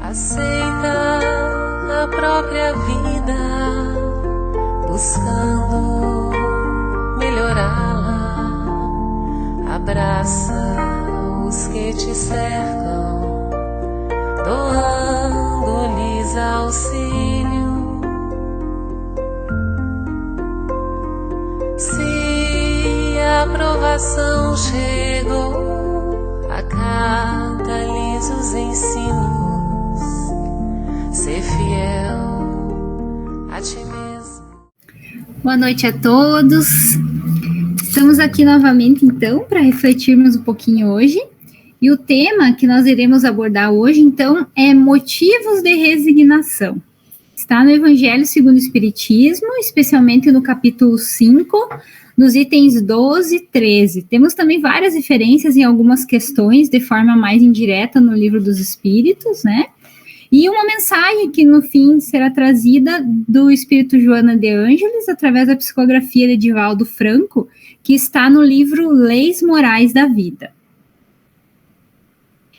Aceita a própria vida, buscando melhorá-la. Abraça os que te cercam, doando-lhes auxílio. Se a aprovação chegou, acata-lhes os ensinos. Ser fiel a ti mesmo. Boa noite a todos. Estamos aqui novamente, então, para refletirmos um pouquinho hoje. E o tema que nós iremos abordar hoje, então, é motivos de resignação. Está no Evangelho segundo o Espiritismo, especialmente no capítulo 5, nos itens 12 e 13. Temos também várias referências em algumas questões, de forma mais indireta, no Livro dos Espíritos, né? E uma mensagem que, no fim, será trazida do Espírito Joana de Ângeles, através da psicografia de Edivaldo Franco, que está no livro Leis Morais da Vida.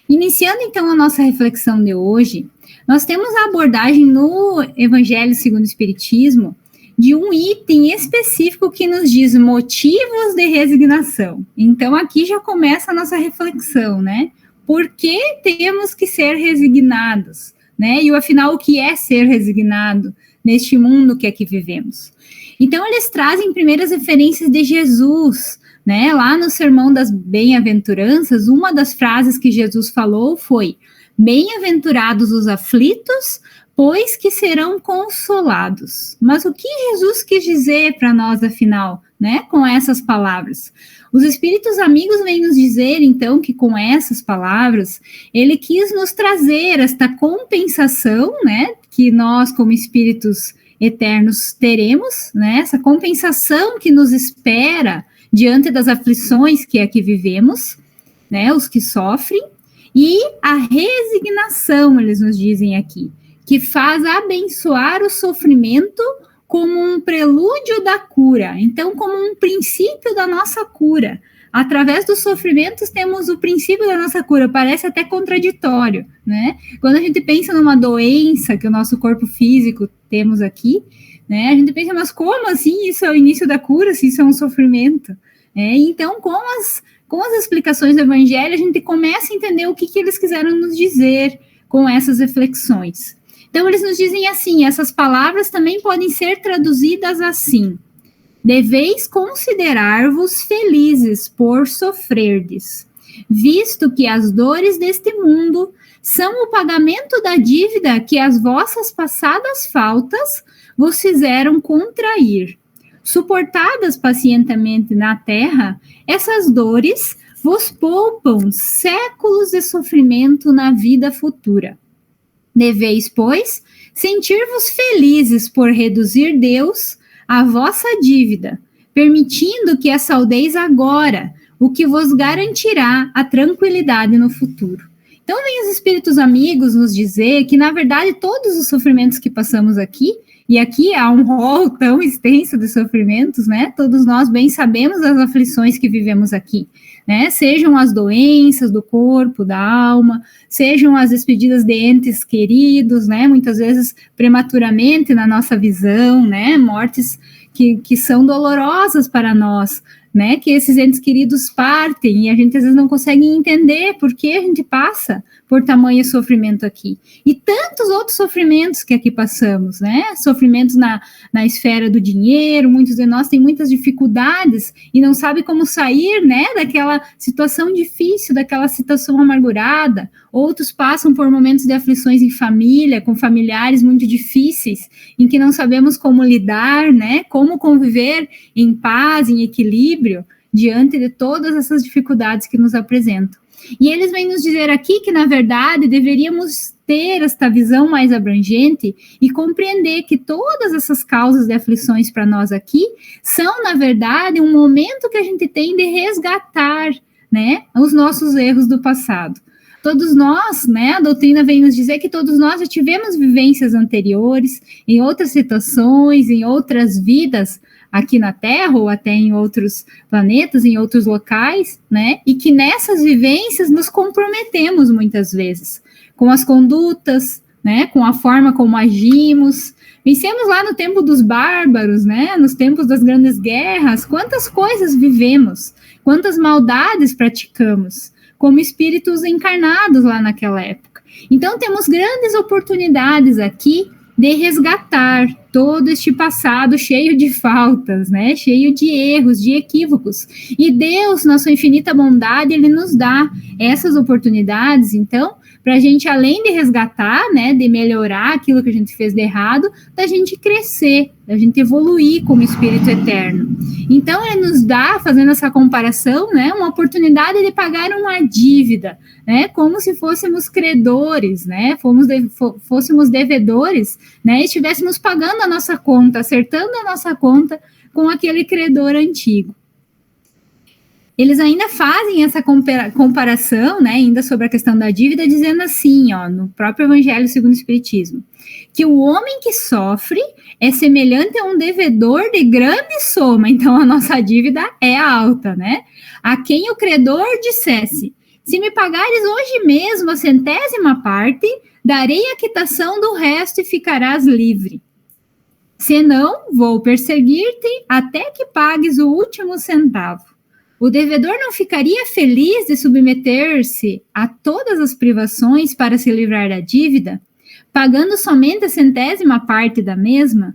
Iniciando, então, a nossa reflexão de hoje, nós temos a abordagem no Evangelho segundo o Espiritismo de um item específico que nos diz motivos de resignação. Então, aqui já começa a nossa reflexão, né? Por que temos que ser resignados? Né? E, afinal, o que é ser resignado neste mundo que aqui vivemos? Então, eles trazem primeiras referências de Jesus, né? Lá no Sermão das Bem-aventuranças, uma das frases que Jesus falou foi: bem-aventurados os aflitos, pois que serão consolados. Mas o que Jesus quis dizer para nós, afinal, né? Com essas palavras? Os espíritos amigos vêm nos dizer, então, que com essas palavras, ele quis nos trazer esta compensação, né, que nós, como espíritos eternos, teremos, né, essa compensação que nos espera diante das aflições que aqui vivemos, né, os que sofrem, e a resignação, eles nos dizem aqui, que faz abençoar o sofrimento como um prelúdio da cura, então como um princípio da nossa cura. Através dos sofrimentos temos o princípio da nossa cura, parece até contraditório, né? Quando a gente pensa numa doença que o nosso corpo físico temos aqui, né? A gente pensa, mas como assim isso é o início da cura, se isso é um sofrimento? Então, com as explicações do Evangelho, a gente começa a entender o que eles quiseram nos dizer com essas reflexões. Então, eles nos dizem assim, essas palavras também podem ser traduzidas assim: deveis considerar-vos felizes por sofrerdes, visto que as dores deste mundo são o pagamento da dívida que as vossas passadas faltas vos fizeram contrair. Suportadas pacientemente na terra, essas dores vos poupam séculos de sofrimento na vida futura. Deveis, pois, sentir-vos felizes por reduzir Deus a vossa dívida, permitindo que a saudeis agora, o que vos garantirá a tranquilidade no futuro. Então, vem os espíritos amigos nos dizer que, na verdade, todos os sofrimentos que passamos aqui, e aqui há um rol tão extenso de sofrimentos, né? Todos nós bem sabemos as aflições que vivemos aqui, né? Sejam as doenças do corpo, da alma, sejam as despedidas de entes queridos, né? Muitas vezes prematuramente na nossa visão, né? Mortes que são dolorosas para nós, né? Que esses entes queridos partem e a gente às vezes não consegue entender por que a gente passa por tamanho sofrimento aqui. E tantos outros sofrimentos que aqui passamos, né? Sofrimentos na esfera do dinheiro, muitos de nós têm muitas dificuldades e não sabem como sair, né? Daquela situação difícil, daquela situação amargurada. Outros passam por momentos de aflições em família, com familiares muito difíceis, em que não sabemos como lidar, né? Como conviver em paz, em equilíbrio, diante de todas essas dificuldades que nos apresentam. E eles vêm nos dizer aqui que, na verdade, deveríamos ter esta visão mais abrangente e compreender que todas essas causas de aflições para nós aqui são, na verdade, um momento que a gente tem de resgatar, né, os nossos erros do passado. Todos nós, né, a doutrina vem nos dizer que todos nós já tivemos vivências anteriores, em outras situações, em outras vidas, aqui na Terra ou até em outros planetas, em outros locais, né? E que nessas vivências nos comprometemos muitas vezes com as condutas, né, com a forma como agimos. Pensemos lá no tempo dos bárbaros, né, nos tempos das grandes guerras, quantas coisas vivemos, quantas maldades praticamos, como espíritos encarnados lá naquela época. Então, temos grandes oportunidades aqui de resgatar todo este passado cheio de faltas, né, cheio de erros, de equívocos. E Deus, na sua infinita bondade, Ele nos dá essas oportunidades, então, para a gente, além de resgatar, né, de melhorar aquilo que a gente fez de errado, da gente crescer, da gente evoluir como espírito eterno. Então, ele nos dá, fazendo essa comparação, né, uma oportunidade de pagar uma dívida, né, como se fôssemos credores, né, fôssemos devedores, né, e estivéssemos pagando a nossa conta, acertando a nossa conta com aquele credor antigo. Eles ainda fazem essa comparação, né, ainda sobre a questão da dívida, dizendo assim, ó, no próprio Evangelho segundo o Espiritismo, que o homem que sofre é semelhante a um devedor de grande soma, então a nossa dívida é alta, né? A quem o credor dissesse, se me pagares hoje mesmo a 100ª parte, darei a quitação do resto e ficarás livre. Senão, vou perseguir-te até que pagues o último centavo. O devedor não ficaria feliz de submeter-se a todas as privações para se livrar da dívida, pagando somente a 100ª parte da mesma?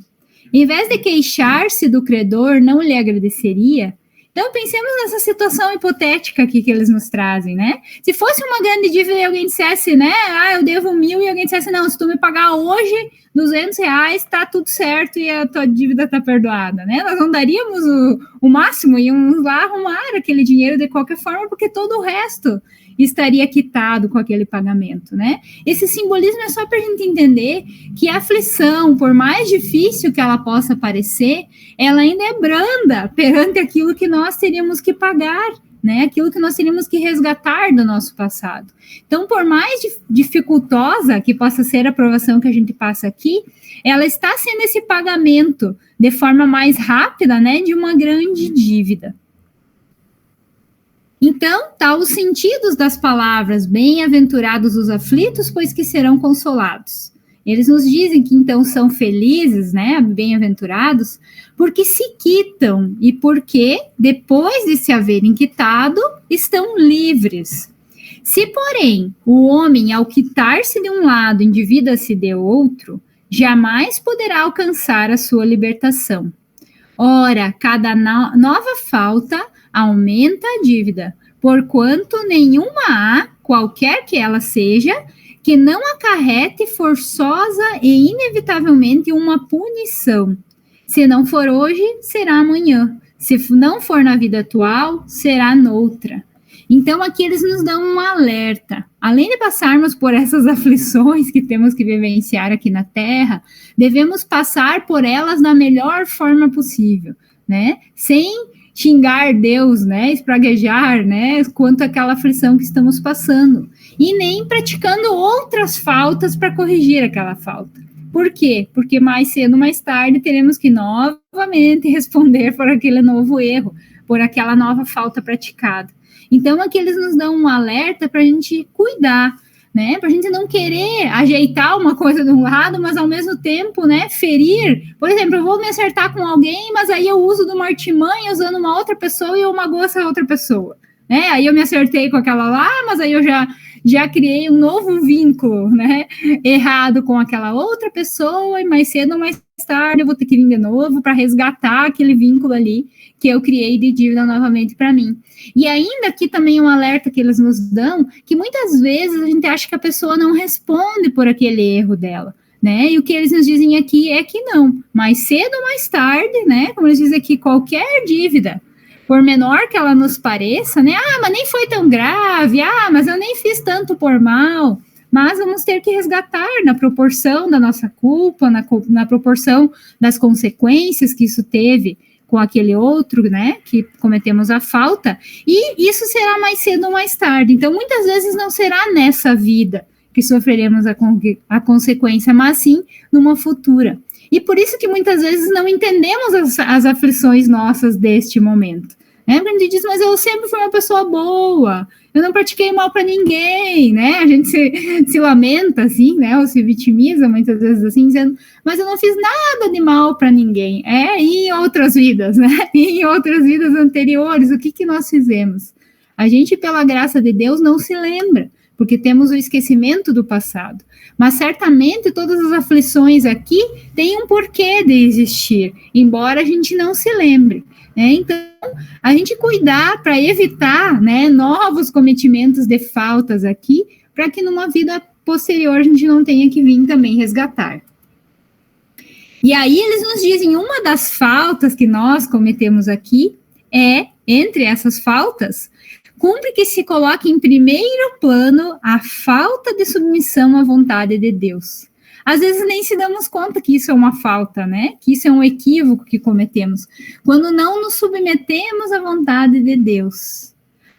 Em vez de queixar-se do credor, não lhe agradeceria? Então, pensemos nessa situação hipotética aqui que eles nos trazem, né? Se fosse uma grande dívida e alguém dissesse, né, eu devo 1.000, e alguém dissesse, não, se tu me pagar hoje R$200, tá tudo certo e a tua dívida tá perdoada, né? Nós não daríamos o máximo, íamos lá arrumar aquele dinheiro de qualquer forma, porque todo o resto estaria quitado com aquele pagamento, né? Esse simbolismo é só para a gente entender que a aflição, por mais difícil que ela possa parecer, ela ainda é branda perante aquilo que nós teríamos que pagar, né? Aquilo que nós teríamos que resgatar do nosso passado. Então, por mais dificultosa que possa ser a provação que a gente passa aqui, ela está sendo esse pagamento de forma mais rápida, né, de uma grande dívida. Então, tá os sentidos das palavras, bem-aventurados os aflitos, pois que serão consolados. Eles nos dizem que, então, são felizes, né, bem-aventurados, porque se quitam e porque, depois de se haverem quitado, estão livres. Se, porém, o homem, ao quitar-se de um lado, endivida-se de outro, jamais poderá alcançar a sua libertação. Ora, cada nova falta aumenta a dívida, porquanto nenhuma há, qualquer que ela seja, que não acarrete forçosa e inevitavelmente uma punição. Se não for hoje, será amanhã. Se não for na vida atual, será noutra. Então, aqui eles nos dão um alerta. Além de passarmos por essas aflições que temos que vivenciar aqui na Terra, devemos passar por elas da melhor forma possível, né? Sem xingar Deus, né, espraguejar, né, quanto àquela aflição que estamos passando, e nem praticando outras faltas para corrigir aquela falta. Por quê? Porque mais cedo ou mais tarde teremos que novamente responder por aquele novo erro, por aquela nova falta praticada. Então, aqui eles nos dão um alerta para a gente cuidar, né, para a gente não querer ajeitar uma coisa de um lado, mas ao mesmo tempo, né, ferir. Por exemplo, eu vou me acertar com alguém, mas aí eu uso de uma artimanha usando uma outra pessoa e eu magoo essa outra pessoa, né, aí eu me acertei com aquela lá, mas aí eu já criei um novo vínculo, né, errado com aquela outra pessoa, e mais cedo ou mais tarde eu vou ter que vir de novo para resgatar aquele vínculo ali que eu criei de dívida novamente para mim. E ainda aqui também um alerta que eles nos dão, que muitas vezes a gente acha que a pessoa não responde por aquele erro dela, né, e o que eles nos dizem aqui é que não, mais cedo ou mais tarde, né, como eles dizem aqui, qualquer dívida, por menor que ela nos pareça, né, mas nem foi tão grave, mas eu nem fiz tanto por mal, mas vamos ter que resgatar na proporção da nossa culpa, na proporção das consequências que isso teve com aquele outro, né, que cometemos a falta, e isso será mais cedo ou mais tarde. Então, muitas vezes não será nessa vida que sofreremos a consequência, mas sim numa futura. E por isso que muitas vezes não entendemos as aflições nossas deste momento. Né? A gente diz, mas eu sempre fui uma pessoa boa, eu não pratiquei mal para ninguém, né? A gente se lamenta, assim, né? Ou se vitimiza muitas vezes, assim, dizendo, mas eu não fiz nada de mal para ninguém. E em outras vidas, né? E em outras vidas anteriores, o que nós fizemos? A gente, pela graça de Deus, não se lembra, porque temos o esquecimento do passado. Mas certamente todas as aflições aqui têm um porquê de existir, embora a gente não se lembre. Então, a gente cuidar para evitar, né, novos cometimentos de faltas aqui, para que numa vida posterior a gente não tenha que vir também resgatar. E aí eles nos dizem, uma das faltas que nós cometemos aqui entre essas faltas, cumpre que se coloque em primeiro plano a falta de submissão à vontade de Deus. Às vezes nem se damos conta que isso é uma falta, né? Que isso é um equívoco que cometemos, quando não nos submetemos à vontade de Deus.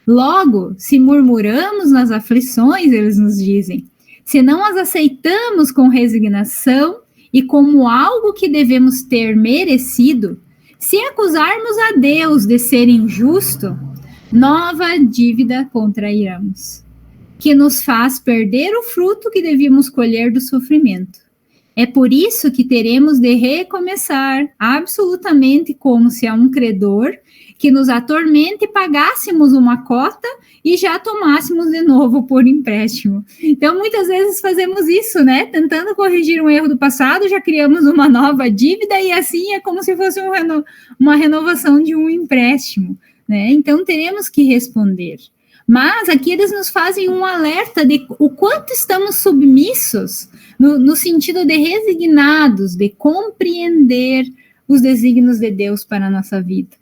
Logo, se murmuramos nas aflições, eles nos dizem, se não as aceitamos com resignação e como algo que devemos ter merecido, se acusarmos a Deus de ser injusto, nova dívida contrairemos, que nos faz perder o fruto que devíamos colher do sofrimento. É por isso que teremos de recomeçar absolutamente como se a um credor que nos atormente pagássemos uma cota e já tomássemos de novo por empréstimo. Então, muitas vezes fazemos isso, né? Tentando corrigir um erro do passado, já criamos uma nova dívida e assim é como se fosse uma renovação de um empréstimo, né? Então, teremos que responder. Mas aqui eles nos fazem um alerta de o quanto estamos submissos, no sentido de resignados, de compreender os desígnios de Deus para a nossa vida.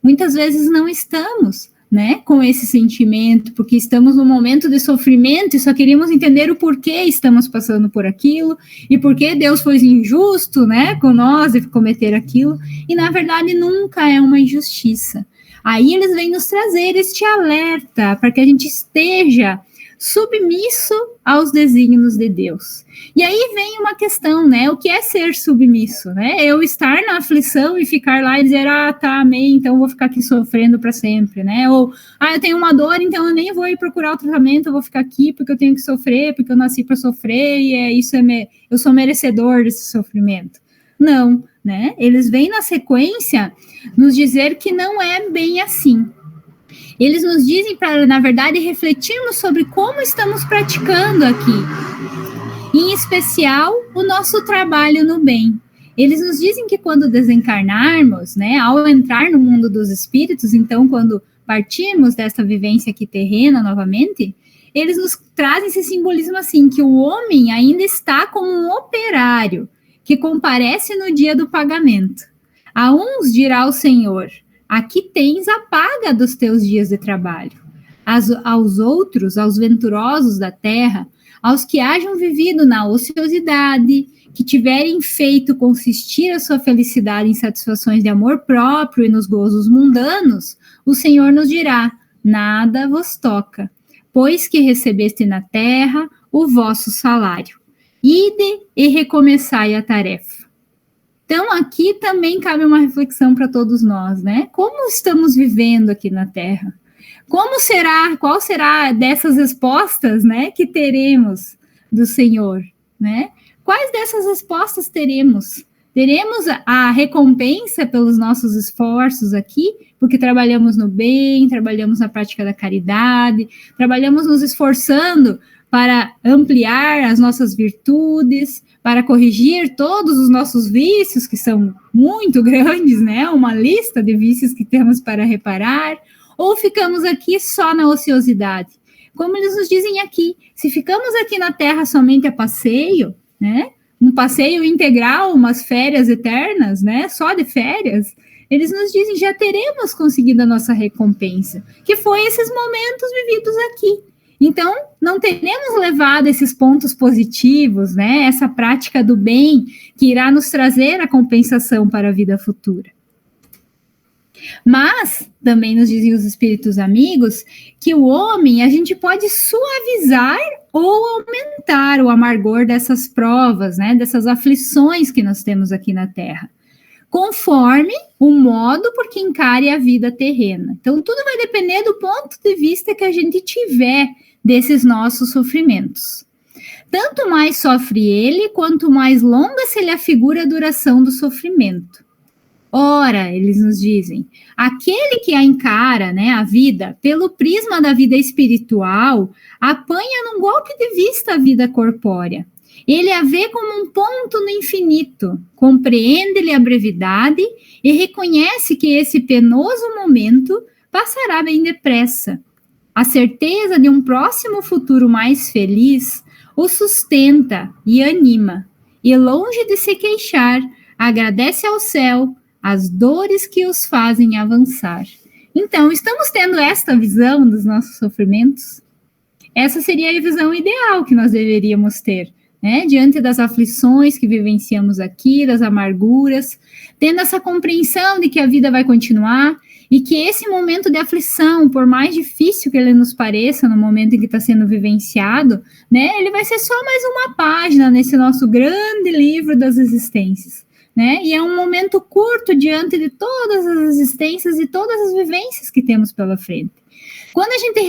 Muitas vezes não estamos, né, com esse sentimento, porque estamos num momento de sofrimento e só queríamos entender o porquê estamos passando por aquilo e por que Deus foi injusto, né, com nós de cometer aquilo, e na verdade nunca é uma injustiça. Aí eles vêm nos trazer este alerta para que a gente esteja submisso aos desígnios de Deus. E aí vem uma questão, né? O que é ser submisso, né? Eu estar na aflição e ficar lá e dizer, tá, amém, então eu vou ficar aqui sofrendo para sempre, né? Ou, eu tenho uma dor, então eu nem vou ir procurar o tratamento, eu vou ficar aqui porque eu tenho que sofrer, porque eu nasci para sofrer e eu sou merecedor desse sofrimento. Não, né? Eles vêm na sequência nos dizer que não é bem assim. Eles nos dizem para, na verdade, refletirmos sobre como estamos praticando aqui, em especial o nosso trabalho no bem. Eles nos dizem que quando desencarnarmos, né, ao entrar no mundo dos espíritos, então quando partirmos dessa vivência aqui terrena novamente, eles nos trazem esse simbolismo assim, que o homem ainda está como um operário, que comparece no dia do pagamento. A uns dirá o Senhor, aqui tens a paga dos teus dias de trabalho. Aos outros, aos venturosos da terra, aos que hajam vivido na ociosidade, que tiverem feito consistir a sua felicidade em satisfações de amor próprio e nos gozos mundanos, o Senhor nos dirá, nada vos toca, pois que recebeste na terra o vosso salário. Ide e recomeçai a tarefa. Então, aqui também cabe uma reflexão para todos nós, né? Como estamos vivendo aqui na Terra? Qual será dessas respostas, né, que teremos do Senhor, né? Quais dessas respostas teremos? Teremos a recompensa pelos nossos esforços aqui, porque trabalhamos no bem, trabalhamos na prática da caridade, trabalhamos nos esforçando para ampliar as nossas virtudes, para corrigir todos os nossos vícios, que são muito grandes, né? Uma lista de vícios que temos para reparar, ou ficamos aqui só na ociosidade? Como eles nos dizem aqui, se ficamos aqui na Terra somente a passeio, né? Um passeio integral, umas férias eternas, né? Só de férias, eles nos dizem, já teremos conseguido a nossa recompensa, que foi esses momentos vividos aqui. Então, não teremos levado esses pontos positivos, né? Essa prática do bem que irá nos trazer a compensação para a vida futura. Mas, também nos dizem os espíritos amigos, que o homem, a gente pode suavizar ou aumentar o amargor dessas provas, né? Dessas aflições que nós temos aqui na Terra. conforme o modo por que encare a vida terrena. Então, tudo vai depender do ponto de vista que a gente tiver desses nossos sofrimentos. Tanto mais sofre ele, quanto mais longa se lhe afigura a duração do sofrimento. Ora, eles nos dizem, aquele que a encara, né, a vida, pelo prisma da vida espiritual, apanha num golpe de vista a vida corpórea. Ele a vê como um ponto no infinito, compreende-lhe a brevidade e reconhece que esse penoso momento passará bem depressa. A certeza de um próximo futuro mais feliz o sustenta e anima, e longe de se queixar, agradece ao céu as dores que os fazem avançar. Então, estamos tendo esta visão dos nossos sofrimentos? Essa seria a visão ideal que nós deveríamos ter, né? Diante das aflições que vivenciamos aqui, das amarguras, tendo essa compreensão de que a vida vai continuar e que esse momento de aflição, por mais difícil que ele nos pareça no momento em que está sendo vivenciado, né, ele vai ser só mais uma página nesse nosso grande livro das existências, né? E é um momento curto diante de todas as existências e todas as vivências que temos pela frente. Quando a gente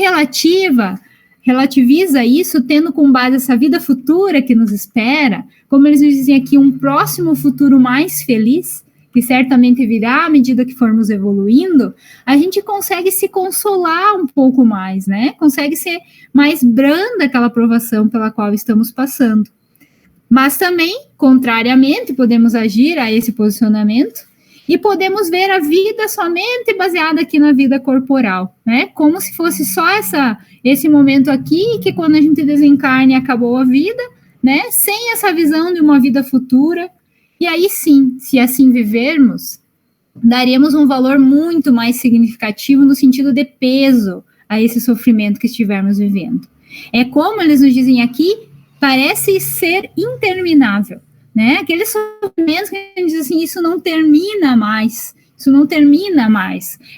relativiza isso, tendo com base essa vida futura que nos espera, como eles dizem aqui, um próximo futuro mais feliz, que certamente virá à medida que formos evoluindo, a gente consegue se consolar um pouco mais, né? Consegue ser mais branda aquela provação pela qual estamos passando. Mas também, contrariamente, podemos agir a esse posicionamento e podemos ver a vida somente baseada aqui na vida corporal, né? Como se fosse só esse momento aqui, que quando a gente desencarne acabou a vida, né? Sem essa visão de uma vida futura. E aí sim, se assim vivermos, daremos um valor muito mais significativo no sentido de peso a esse sofrimento que estivermos vivendo. É como eles nos dizem aqui, parece ser interminável, né? Aqueles sofrimentos que a gente diz assim, isso não termina mais,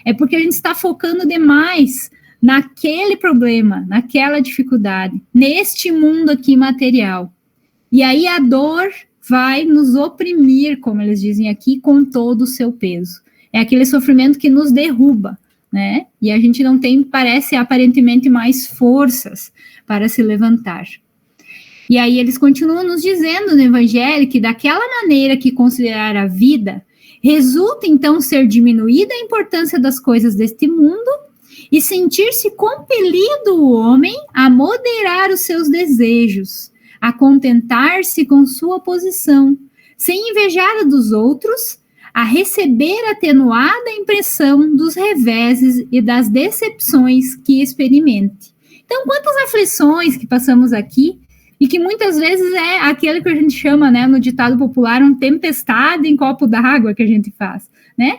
é porque a gente está focando demais naquele problema, naquela dificuldade, neste mundo aqui material. E aí a dor vai nos oprimir, como eles dizem aqui, com todo o seu peso. É aquele sofrimento que nos derruba, né? E a gente não tem, parece, aparentemente mais forças para se levantar. E aí eles continuam nos dizendo no Evangelho que daquela maneira que considerar a vida, resulta então ser diminuída a importância das coisas deste mundo e sentir-se compelido o homem a moderar os seus desejos, a contentar-se com sua posição, sem invejar a dos outros, a receber atenuada a impressão dos reveses e das decepções que experimente. Então, quantas aflições que passamos aqui, e que muitas vezes é aquele que a gente chama, né, no ditado popular, um tempestade em copo d'água que a gente faz, né?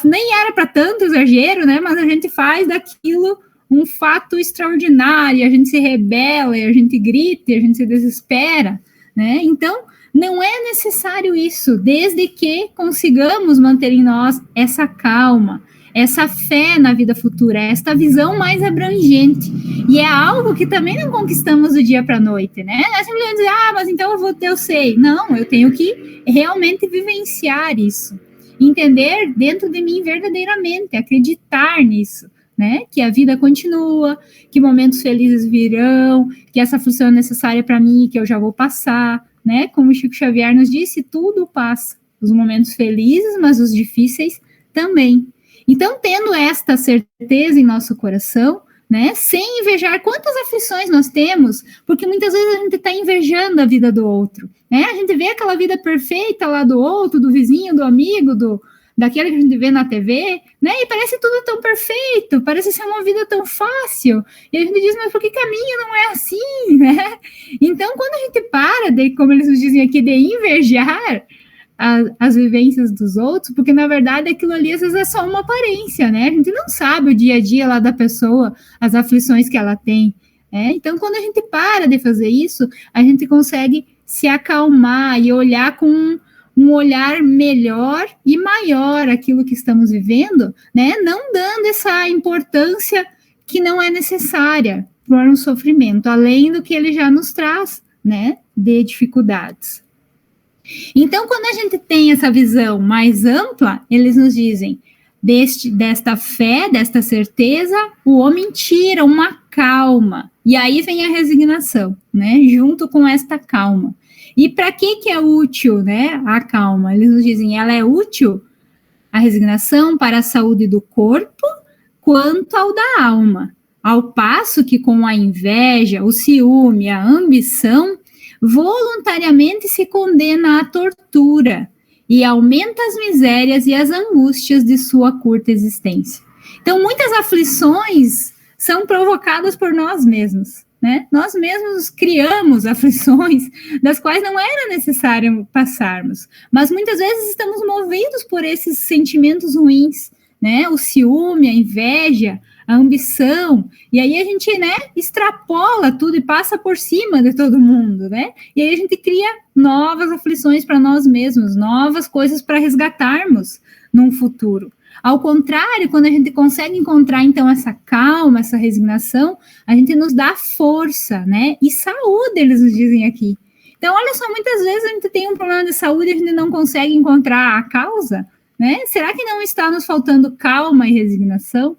Nem era para tanto exagero, né, mas a gente faz daquilo um fato extraordinário, a gente se rebela, a gente grita, a gente se desespera, né? Então, não é necessário isso, desde que consigamos manter em nós essa calma, essa fé na vida futura, esta visão mais abrangente. E é algo que também não conquistamos do dia para a noite, né? Nós sempre dizer, mas então eu sei. Não, eu tenho que realmente vivenciar isso, entender dentro de mim verdadeiramente, acreditar nisso, né? Que a vida continua, que momentos felizes virão, que essa função é necessária para mim, que eu já vou passar, né? Como o Chico Xavier nos disse, tudo passa. Os momentos felizes, mas os difíceis também. Então, tendo esta certeza em nosso coração, né, sem invejar quantas aflições nós temos, porque muitas vezes a gente está invejando a vida do outro, né? A gente vê aquela vida perfeita lá do outro, do vizinho, do amigo, daquele que a gente vê na TV, né? E parece tudo tão perfeito, parece ser uma vida tão fácil. E a gente diz, mas por que caminho não é assim, né? Então, quando a gente para de, como eles nos dizem aqui, de invejar as vivências dos outros, porque na verdade aquilo ali às vezes é só uma aparência, né? A gente não sabe o dia a dia lá da pessoa, as aflições que ela tem, né? Então, quando a gente para de fazer isso, a gente consegue se acalmar e olhar com um olhar melhor e maior aquilo que estamos vivendo, né? Não dando essa importância que não é necessária para um sofrimento, além do que ele já nos traz, né? De dificuldades. Então, quando a gente tem essa visão mais ampla, eles nos dizem, desta fé, desta certeza, o homem tira uma calma. E aí vem a resignação, né? Junto com esta calma. E para que é útil, né? A calma. Eles nos dizem, ela é útil, a resignação, para a saúde do corpo, quanto ao da alma. Ao passo que com a inveja, o ciúme, a ambição, voluntariamente se condena à tortura e aumenta as misérias e as angústias de sua curta existência. Então, muitas aflições são provocadas por nós mesmos, né? Nós mesmos criamos aflições das quais não era necessário passarmos, mas muitas vezes estamos movidos por esses sentimentos ruins, né? O ciúme, a inveja, a ambição, e aí a gente, né, extrapola tudo e passa por cima de todo mundo, né? E aí a gente cria novas aflições para nós mesmos, novas coisas para resgatarmos num futuro. Ao contrário, quando a gente consegue encontrar, então, essa calma, essa resignação, a gente nos dá força, né? E saúde, eles nos dizem aqui. Então, olha só, muitas vezes a gente tem um problema de saúde e a gente não consegue encontrar a causa, né? Será que não está nos faltando calma e resignação?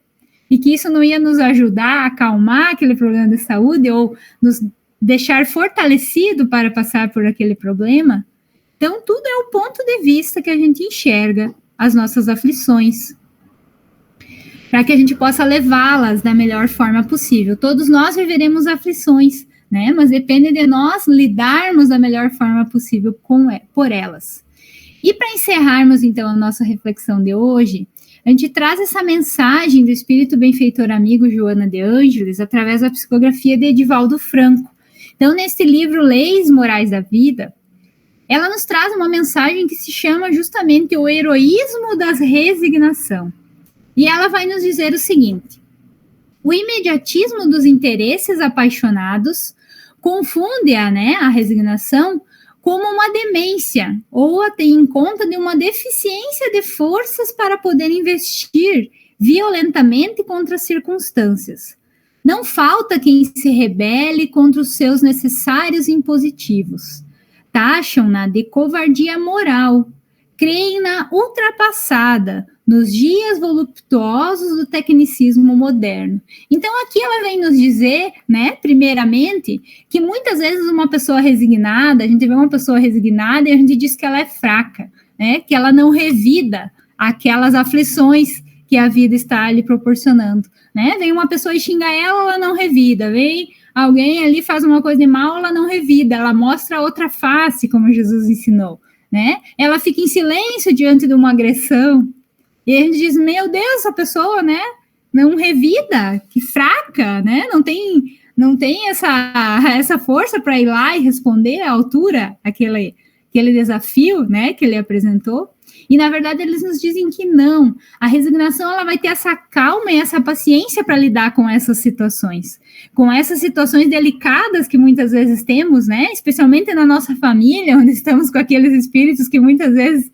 E que isso não ia nos ajudar a acalmar aquele problema de saúde ou nos deixar fortalecido para passar por aquele problema? Então, tudo é o ponto de vista que a gente enxerga as nossas aflições, para que a gente possa levá-las da melhor forma possível. Todos nós viveremos aflições, né? Mas depende de nós lidarmos da melhor forma possível por elas. E para encerrarmos, então, a nossa reflexão de hoje, a gente traz essa mensagem do espírito benfeitor amigo Joana de Ângeles através da psicografia de Edivaldo Franco. Então, nesse livro Leis Morais da Vida, ela nos traz uma mensagem que se chama justamente o heroísmo da resignação. E ela vai nos dizer o seguinte: o imediatismo dos interesses apaixonados confunde a resignação como uma demência, ou a tem em conta de uma deficiência de forças para poder investir violentamente contra as circunstâncias. Não falta quem se rebele contra os seus necessários impositivos. Taxam-na de covardia moral, creem-na ultrapassada nos dias voluptuosos do tecnicismo moderno. Então, aqui ela vem nos dizer, né, primeiramente, que muitas vezes uma pessoa resignada, a gente vê uma pessoa resignada e a gente diz que ela é fraca, né, que ela não revida aquelas aflições que a vida está lhe proporcionando, né? Vem uma pessoa e xinga ela não revida, vem alguém ali faz uma coisa de mal, ela não revida, ela mostra outra face, como Jesus ensinou, né? Ela fica em silêncio diante de uma agressão, e a gente diz, meu Deus, essa pessoa, né, não revida, que fraca, né, não tem essa força para ir lá e responder à altura aquele desafio, né, que ele apresentou. E, na verdade, eles nos dizem que não. A resignação, ela vai ter essa calma e essa paciência para lidar com essas situações delicadas que muitas vezes temos, né, especialmente na nossa família, onde estamos com aqueles espíritos que muitas vezes,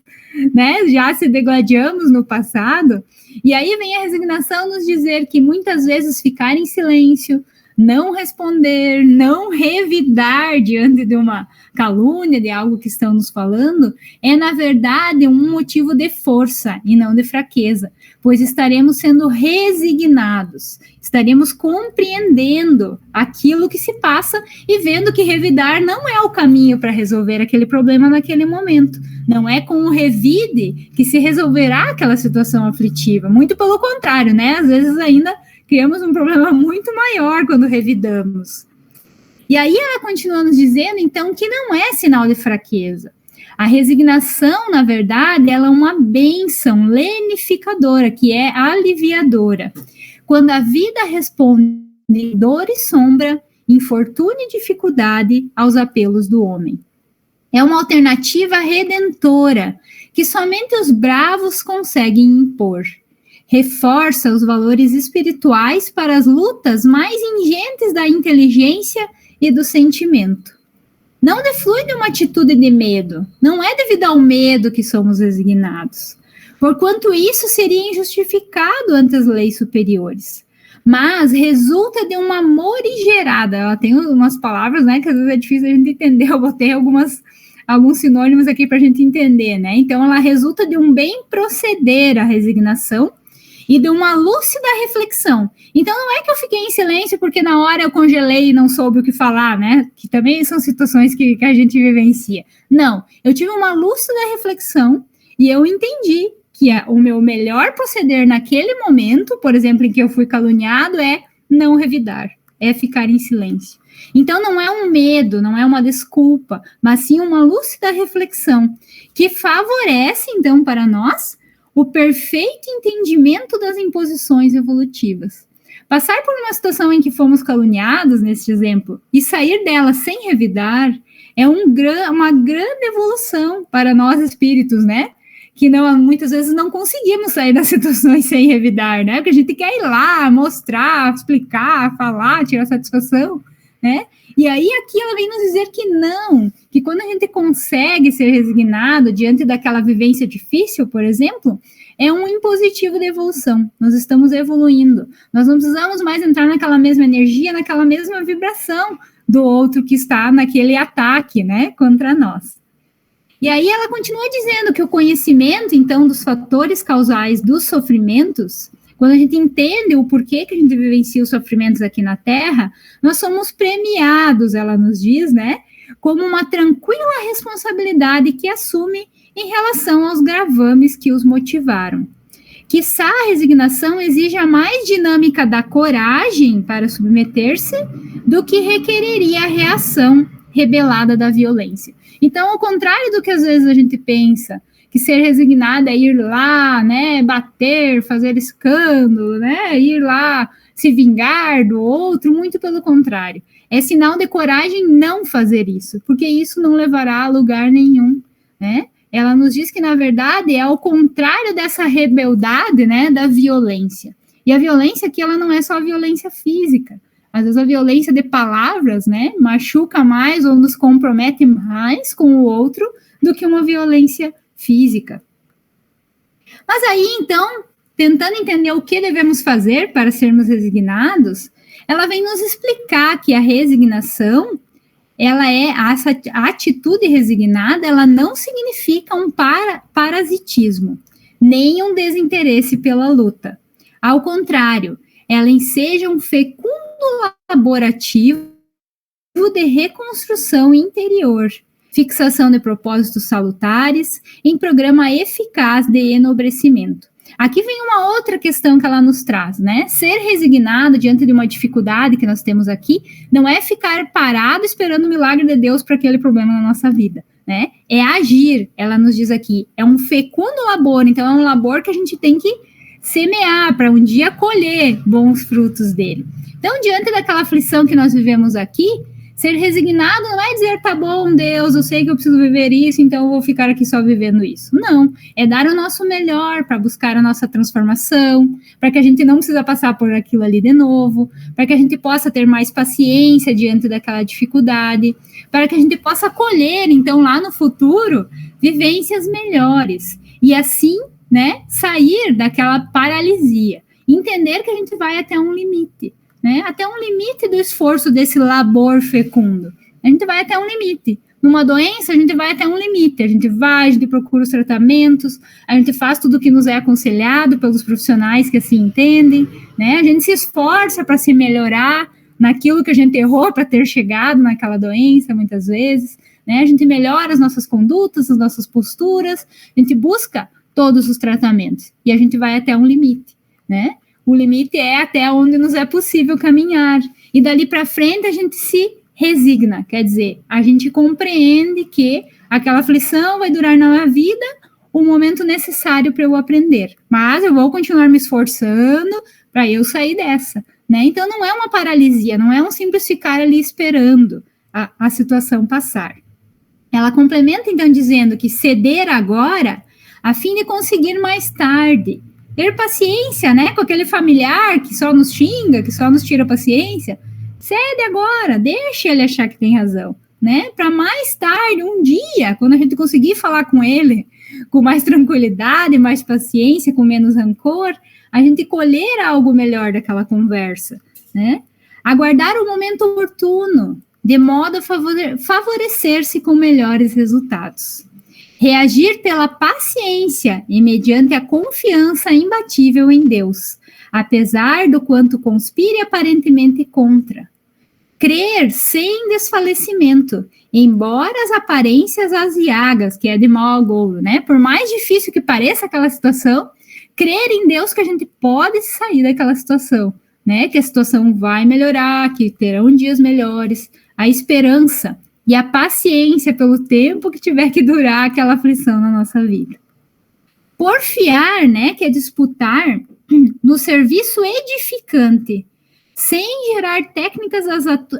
né, já se degladiamos no passado. E aí vem a resignação nos dizer que muitas vezes ficar em silêncio, não responder, não revidar diante de uma calúnia, de algo que estão nos falando, é, na verdade, um motivo de força e não de fraqueza, pois estaremos sendo resignados, estaremos compreendendo aquilo que se passa e vendo que revidar não é o caminho para resolver aquele problema naquele momento. Não é com o revide que se resolverá aquela situação aflitiva, muito pelo contrário, né? Às vezes ainda criamos um problema muito maior quando revidamos. E aí ela continua nos dizendo, então, que não é sinal de fraqueza. A resignação, na verdade, ela é uma bênção lenificadora, que é aliviadora. Quando a vida responde em dor e sombra, infortúnio e dificuldade aos apelos do homem. É uma alternativa redentora, que somente os bravos conseguem impor. Reforça os valores espirituais para as lutas mais ingentes da inteligência e do sentimento. Não deflui de uma atitude de medo, não é devido ao medo que somos resignados, porquanto isso seria injustificado ante as leis superiores, mas resulta de uma morigerada. Ela tem umas palavras, né, que às vezes é difícil a gente entender, eu botei algumas alguns sinônimos aqui para a gente entender, né? Então, ela resulta de um bem proceder, a resignação, e de uma lúcida reflexão. Então, não é que eu fiquei em silêncio porque na hora eu congelei e não soube o que falar, né? Que também são situações que a gente vivencia. Não, eu tive uma lúcida reflexão e eu entendi que o meu melhor proceder naquele momento, por exemplo, em que eu fui caluniado, é não revidar, é ficar em silêncio. Então, não é um medo, não é uma desculpa, mas sim uma lúcida reflexão que favorece, então, para nós, o perfeito entendimento das imposições evolutivas. Passar por uma situação em que fomos caluniados, nesse exemplo, e sair dela sem revidar, é uma grande evolução para nós espíritos, né? Que muitas vezes não conseguimos sair das situações sem revidar, né? Porque a gente quer ir lá, mostrar, explicar, falar, tirar satisfação, né? E aí aqui ela vem nos dizer que não, que quando a gente consegue ser resignado diante daquela vivência difícil, por exemplo, é um impositivo de evolução. Nós estamos evoluindo. Nós não precisamos mais entrar naquela mesma energia, naquela mesma vibração do outro que está naquele ataque, né, contra nós. E aí ela continua dizendo que o conhecimento, então, dos fatores causais dos sofrimentos, quando a gente entende o porquê que a gente vivencia os sofrimentos aqui na Terra, nós somos premiados, ela nos diz, né, como uma tranquila responsabilidade que assume em relação aos gravames que os motivaram. Quiçá a resignação exija mais dinâmica da coragem para submeter-se do que requereria a reação rebelada da violência. Então, ao contrário do que às vezes a gente pensa, que ser resignado é ir lá, né, bater, fazer escândalo, né, ir lá se vingar do outro, muito pelo contrário. É sinal de coragem não fazer isso, porque isso não levará a lugar nenhum, né? Ela nos diz que, na verdade, é ao contrário dessa rebeldade, né, da violência. E a violência aqui, ela não é só a violência física. Às vezes a violência de palavras, né, machuca mais ou nos compromete mais com o outro do que uma violência física. Mas aí, então, tentando entender o que devemos fazer para sermos resignados, ela vem nos explicar que a resignação, a atitude resignada, ela não significa um parasitismo, nem um desinteresse pela luta. Ao contrário, ela enseja um fecundo laborativo de reconstrução interior, fixação de propósitos salutares, em programa eficaz de enobrecimento. Aqui vem uma outra questão que ela nos traz, né? Ser resignado diante de uma dificuldade que nós temos aqui não é ficar parado esperando o milagre de Deus para aquele problema na nossa vida, né? É agir, ela nos diz aqui, é um fecundo labor, então é um labor que a gente tem que semear para um dia colher bons frutos dele. Então, diante daquela aflição que nós vivemos aqui, ser resignado não é dizer, tá bom, Deus, eu sei que eu preciso viver isso, então eu vou ficar aqui só vivendo isso. Não, é dar o nosso melhor para buscar a nossa transformação, para que a gente não precisa passar por aquilo ali de novo, para que a gente possa ter mais paciência diante daquela dificuldade, para que a gente possa colher, então, lá no futuro, vivências melhores. E assim, né, sair daquela paralisia, entender que a gente vai até um limite, né, até um limite do esforço desse labor fecundo. A gente vai até um limite. Numa doença, a gente vai até um limite. A gente vai, a gente procura os tratamentos, a gente faz tudo o que nos é aconselhado pelos profissionais que assim entendem, né, a gente se esforça para se melhorar naquilo que a gente errou para ter chegado naquela doença, muitas vezes, né, a gente melhora as nossas condutas, as nossas posturas, a gente busca todos os tratamentos, e a gente vai até um limite, né? O limite é até onde nos é possível caminhar, e dali para frente a gente se resigna, quer dizer, a gente compreende que aquela aflição vai durar na vida o momento necessário para eu aprender, mas eu vou continuar me esforçando para eu sair dessa, né? Então não é uma paralisia, não é um simples ficar ali esperando a situação passar. Ela complementa então dizendo que ceder agora a fim de conseguir mais tarde. Ter paciência, né, com aquele familiar que só nos xinga, que só nos tira a paciência. Cede agora, deixa ele achar que tem razão, né? Para mais tarde, um dia, quando a gente conseguir falar com ele com mais tranquilidade, mais paciência, com menos rancor, a gente colher algo melhor daquela conversa, né? Aguardar o momento oportuno. de modo a favorecer-se com melhores resultados. Reagir pela paciência e mediante a confiança imbatível em Deus, apesar do quanto conspire aparentemente contra. Crer sem desfalecimento, embora as aparências aziagas, que é de mau agouro, né? Por mais difícil que pareça aquela situação, crer em Deus que a gente pode sair daquela situação, né? Que a situação vai melhorar, que terão dias melhores, a esperança e a paciência pelo tempo que tiver que durar aquela aflição na nossa vida. Porfiar, né? Que é disputar no serviço edificante, sem gerar técnicas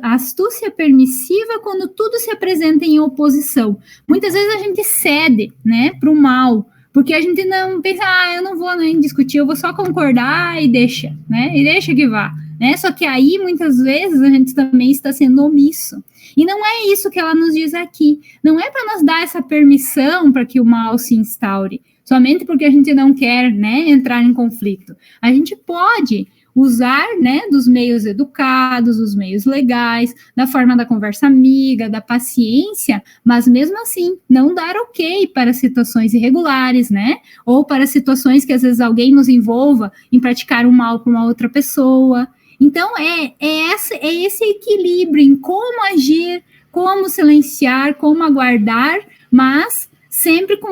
astúcia permissiva quando tudo se apresenta em oposição. Muitas vezes a gente cede, né, para o mal, porque a gente não pensa, eu não vou nem discutir, eu vou só concordar e deixa, né, e deixa que vá, né, só que aí muitas vezes a gente também está sendo omisso. E não é isso que ela nos diz aqui, não é para nos dar essa permissão para que o mal se instaure, somente porque a gente não quer, né, entrar em conflito. A gente pode usar, né, dos meios educados, dos meios legais, da forma da conversa amiga, da paciência, mas mesmo assim, não dar ok para situações irregulares, né, ou para situações que às vezes alguém nos envolva em praticar um mal para uma outra pessoa. Então, é esse equilíbrio em como agir, como silenciar, como aguardar, mas sempre com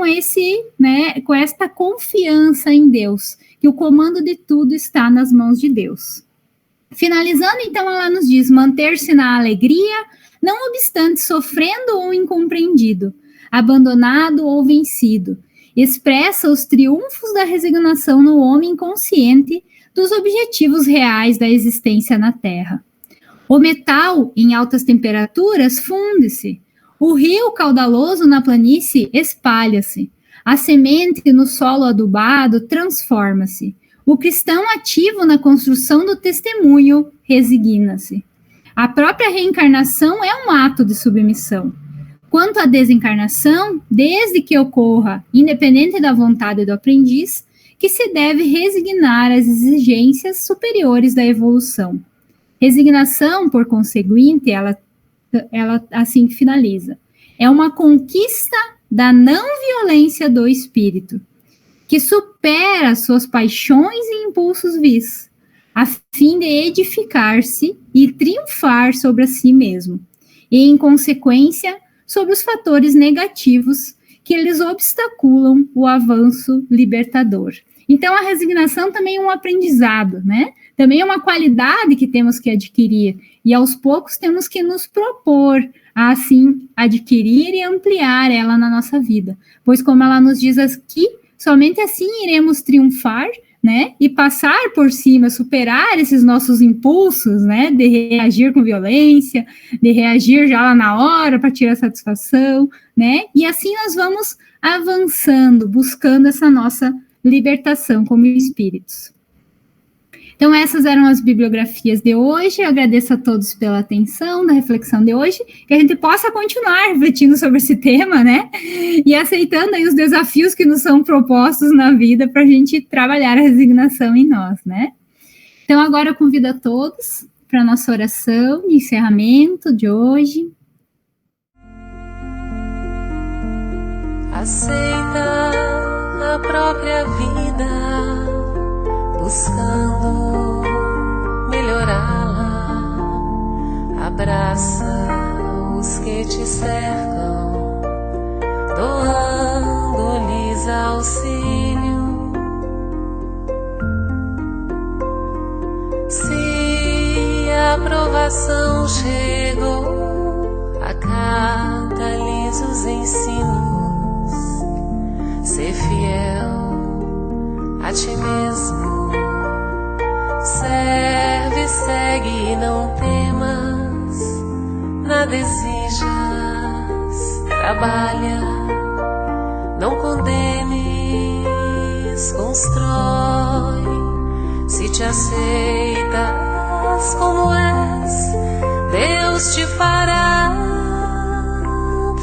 com esta confiança em Deus, que o comando de tudo está nas mãos de Deus. Finalizando, então, ela nos diz, manter-se na alegria, não obstante sofrendo ou incompreendido, abandonado ou vencido. Expressa os triunfos da resignação no homem consciente dos objetivos reais da existência na Terra. O metal, em altas temperaturas, funde-se. O rio caudaloso na planície espalha-se. A semente no solo adubado transforma-se. O cristão ativo na construção do testemunho resigna-se. A própria reencarnação é um ato de submissão. Quanto à desencarnação, desde que ocorra, independente da vontade do aprendiz, que se deve resignar às exigências superiores da evolução. Resignação, por conseguinte, ela assim finaliza. É uma conquista da não violência do espírito, que supera suas paixões e impulsos vis, a fim de edificar-se e triunfar sobre a si mesmo, e, em consequência, sobre os fatores negativos que lhes obstaculam o avanço libertador. Então, a resignação também é um aprendizado, né? Também é uma qualidade que temos que adquirir, e aos poucos temos que nos propor a, assim, adquirir e ampliar ela na nossa vida. Pois, como ela nos diz aqui, somente assim iremos triunfar, né? E passar por cima, superar esses nossos impulsos, né? De reagir com violência, de reagir já lá na hora para tirar satisfação, né? E assim nós vamos avançando, buscando essa nossa libertação como espíritos. Então, essas eram as bibliografias de hoje. Eu agradeço a todos pela atenção da reflexão de hoje, que a gente possa continuar refletindo sobre esse tema, né? E aceitando aí os desafios que nos são propostos na vida para a gente trabalhar a resignação em nós, né? Então, agora eu convido a todos para a nossa oração de encerramento de hoje. Aceita a própria vida, buscando melhorá-la. Abraça os que te cercam, doando-lhes auxílio. Se a provação chegou, acata-lhes os ensinos. Ser fiel a ti mesmo, serve, segue e não temas, nada exijas, trabalha, não condenes, constrói. Se te aceitas como és, Deus te fará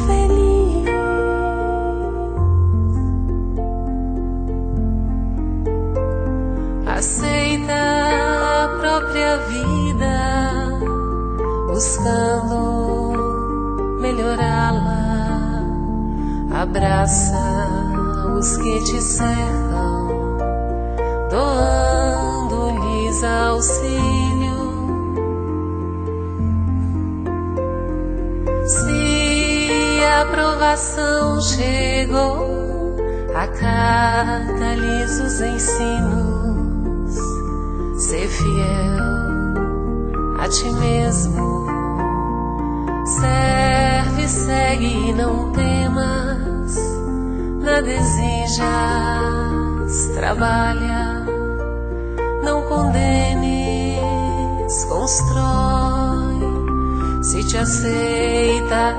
feliz. Aceita a própria vida, buscando abraça os que te cercam, doando-lhes auxílio. Se a provação chegou, acata-lhes os ensinos, sê fiel a ti mesmo, serve, segue e não temas, nada exijas, trabalha, não condenes, constrói, se te aceitas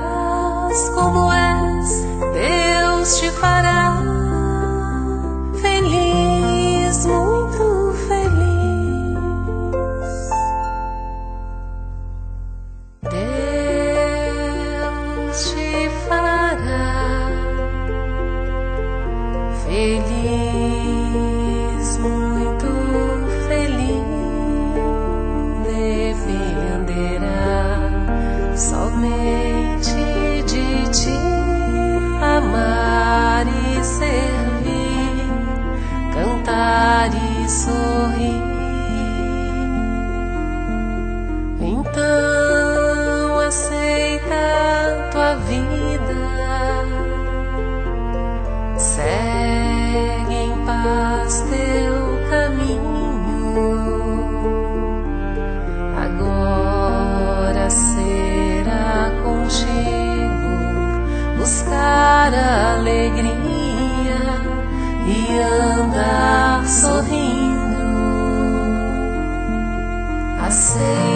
como és, Deus te fará feliz, muito feliz. Deus te fará feliz, muito feliz. Dependerá somente de ti, amar e servir, cantar e sorrir. Então aceita tua vida, segue em paz teu caminho. Agora será contigo buscar a alegria e andar sorrindo. Aceita